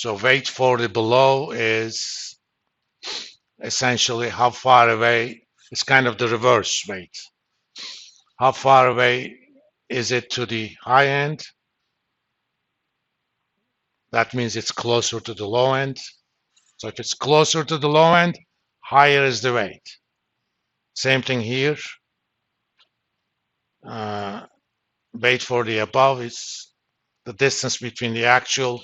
So weight for the below is essentially how far away. It's kind of the reverse weight. How far away is it to the high end? That means it's closer to the low end. So if it's closer to the low end, higher is the weight. Same thing here. Weight for the above is the distance between the actual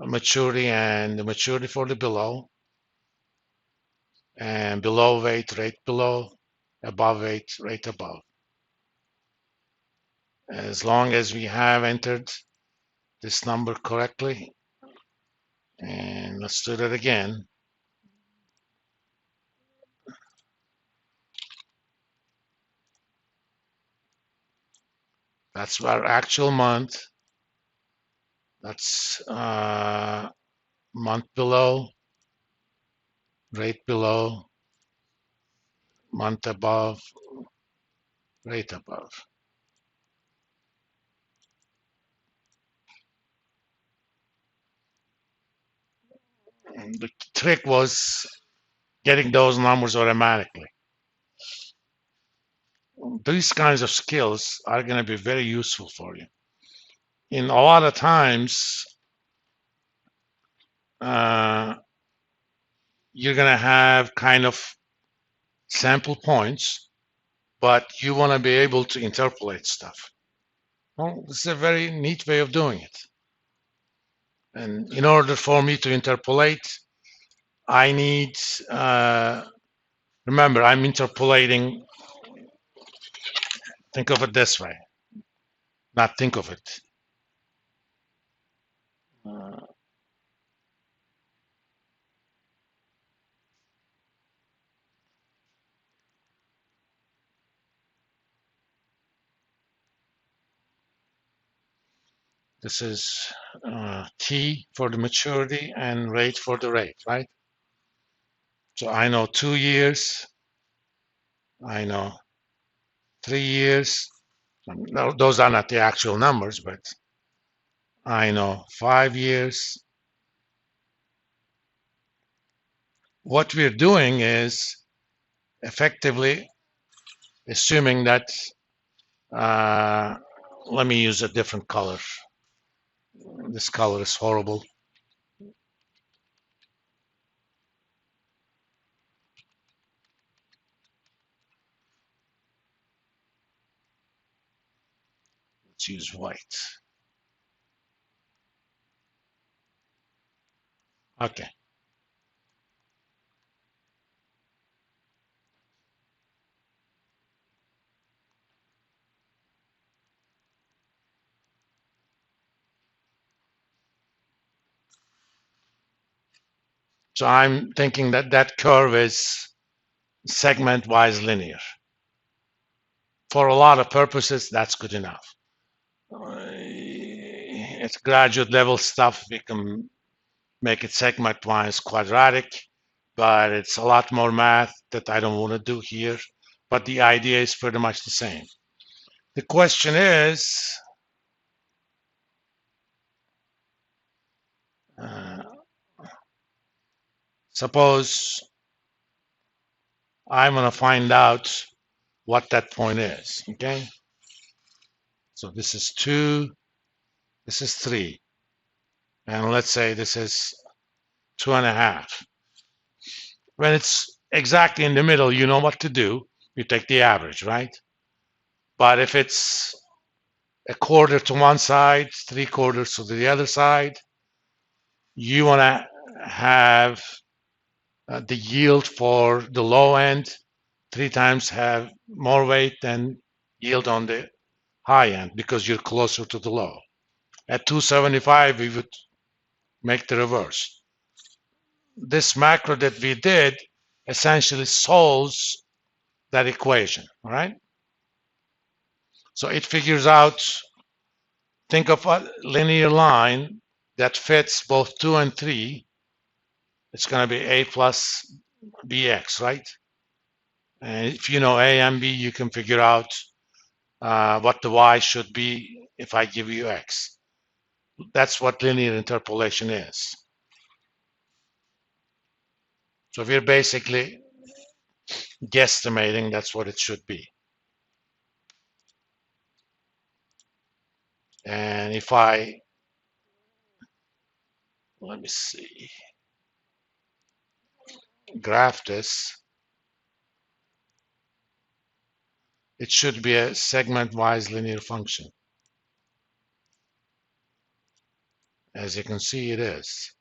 maturity and the maturity for the below. And below weight, right below, above weight, right above. As long as we have entered this number correctly, and let's do that again. That's our actual month. That's month below, rate below, month above, rate above. And the trick was getting those numbers automatically. These kinds of skills are going to be very useful for you. In a lot of times, you're going to have kind of sample points, but you want to be able to interpolate stuff. Well, this is a very neat way of doing it. And in order for me to interpolate, I need, remember, I'm interpolating, think of it this way, not think of it. This is T for the maturity and rate for the rate, right? So I know 2 years, I know 3 years. No, those are not the actual numbers, but I know 5 years. What we're doing is effectively assuming that, let me use a different color. This color is horrible. Let's use white. Okay. So I'm thinking that that curve is segment-wise linear. For a lot of purposes, that's good enough. It's graduate level stuff. We can make it segment-wise quadratic, but it's a lot more math that I don't want to do here. But the idea is pretty much the same. The question is, suppose I'm going to find out what that point is, okay? So this is 2, this is 3. And let's say this is 2.5. When it's exactly in the middle, you know what to do. You take the average, right? But if it's a quarter to one side, 3/4 to the other side, you want to have the yield for the low end 3 times have more weight than yield on the high end because you're closer to the low. At 275, we would make the reverse. This macro that we did essentially solves that equation, all right? So it figures out, think of a linear line that fits both 2 and 3. It's going to be a plus bx, right? And if you know a and b, you can figure out what the y should be if I give you x. That's what linear interpolation is. So we're basically guesstimating that's what it should be. And if I, let me see, graph this, it should be a segment-wise linear function. As you can see, it is.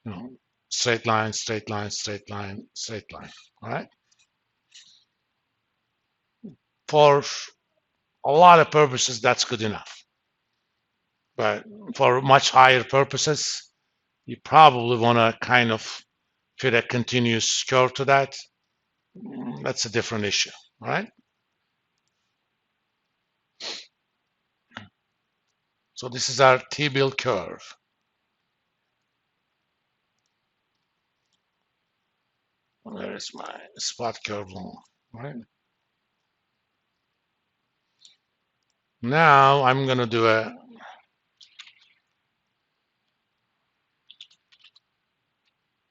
You know, straight line, straight line, straight line, straight line. All right. For a lot of purposes, that's good enough. But for much higher purposes, you probably want to kind of fit a continuous curve to that. That's a different issue. All right. So this is our T-bill curve. Where is my spot curve long? All right. Now I'm going to do a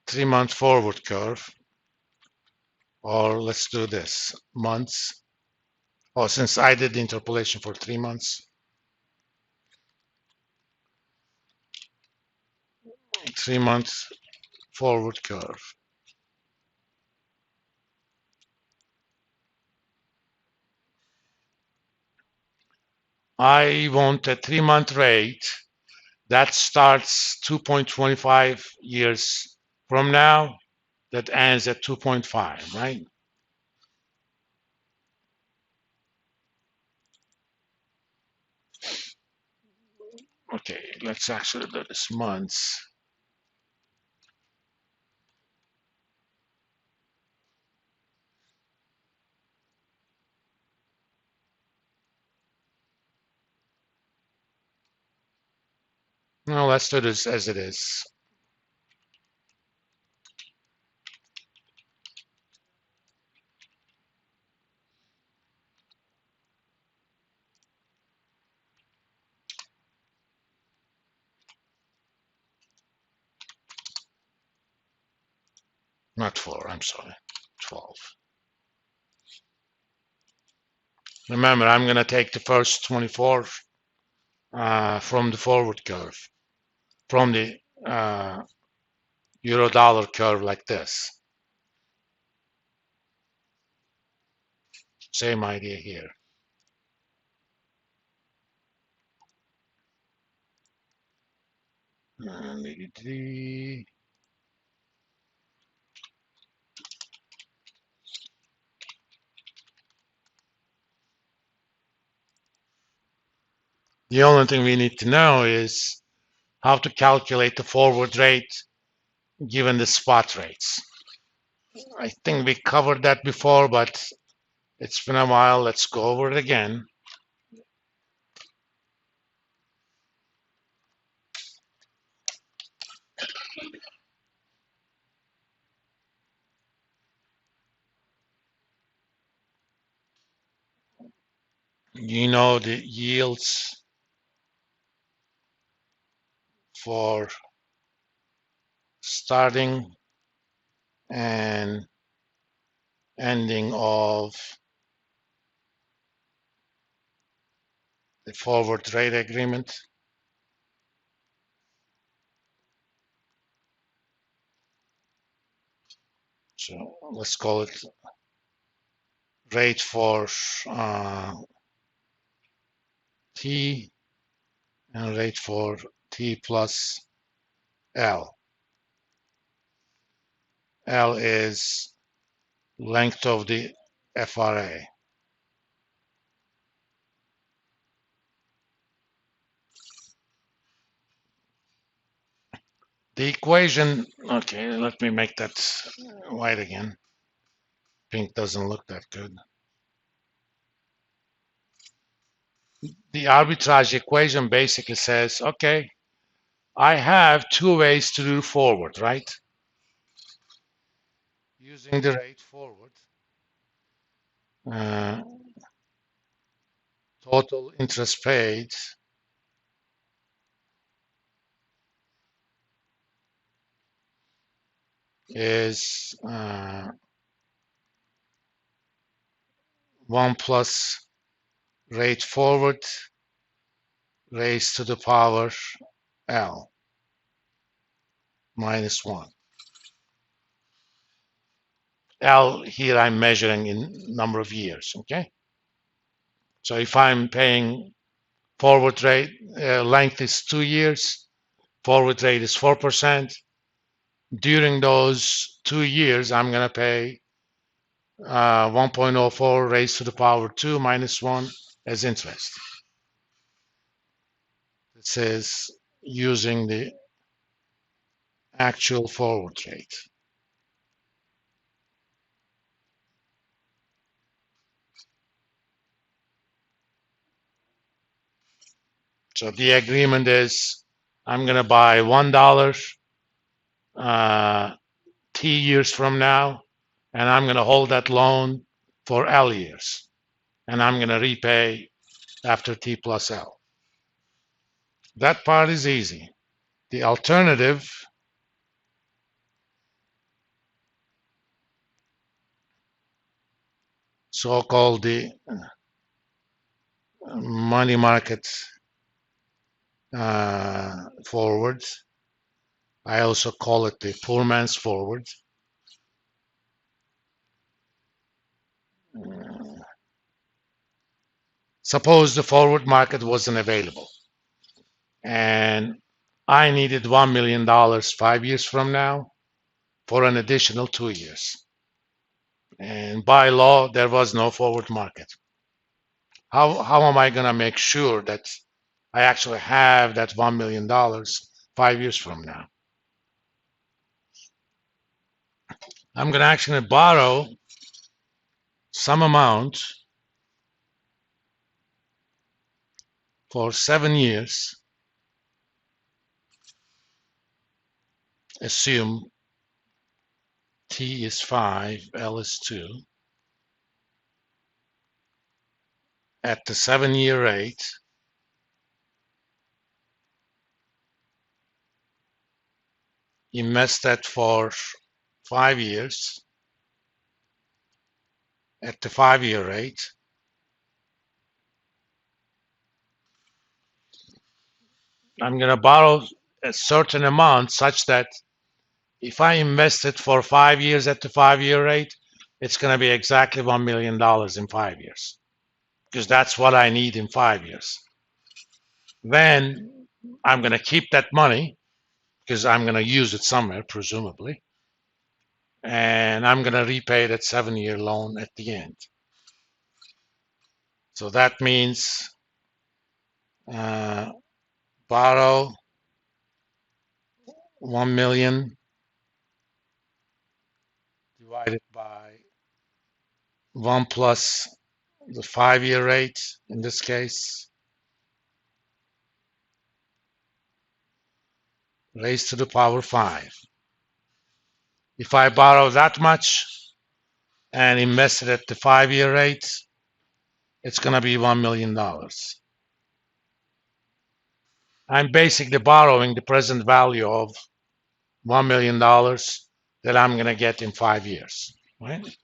three-month forward curve, or let's do this, months. Oh, since I did the interpolation for 3 months, 3-month forward curve. I want a 3-month rate that starts 2.25 years from now, that ends at 2.5, right? Okay, let's actually do this months. No, let's do this as it is. Not 4, I'm sorry, 12. Remember, I'm going to take the first 24 from the forward curve, from the euro dollar curve like this. Same idea here. The only thing we need to know is how to calculate the forward rate given the spot rates. I think we covered that before, but it's been a while. Let's go over it again. You know the yields for starting and ending of the forward rate agreement. So let's call it rate for T and rate for T plus L. L is length of the FRA. The equation, okay, let me make that white again. Pink doesn't look that good. The arbitrage equation basically says, okay, I have two ways to do forward, right? Using the rate forward. total interest paid is 1 plus rate forward raised to the power L minus 1. L here I'm measuring in number of years, okay? So if I'm paying forward rate, length is 2 years, forward rate is 4%. During those 2 years, I'm gonna pay 1.04 raised to the power 2 minus 1 as interest. This is using the actual forward rate. So the agreement is I'm gonna buy $1 T years from now, and I'm gonna hold that loan for L years, and I'm gonna repay after T plus L. That part is easy. The alternative, so-called the money market forwards, I also call it the poor man's forward. Suppose the forward market wasn't available and I needed $1 million 5 years from now for an additional 2 years. And by law, there was no forward market. How am I going to make sure that I actually have that $1 million 5 years from now? I'm going to actually borrow some amount for 7 years. Assume T is 5, L is 2. At the 7-year rate, invest that for 5 years at the 5-year rate. I'm going to borrow a certain amount such that if I invest it for 5 years at the 5-year rate, it's going to be exactly $1 million in 5 years, because that's what I need in 5 years. Then I'm going to keep that money because I'm going to use it somewhere, presumably, and I'm going to repay that 7-year loan at the end. So that means borrow 1 million divided by 1 plus the 5-year rate in this case, raised to the power 5. If I borrow that much and invest it at the 5-year rate, it's going to be $1 million. I'm basically borrowing the present value of $1 million that I'm going to get in 5 years, right?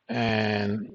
And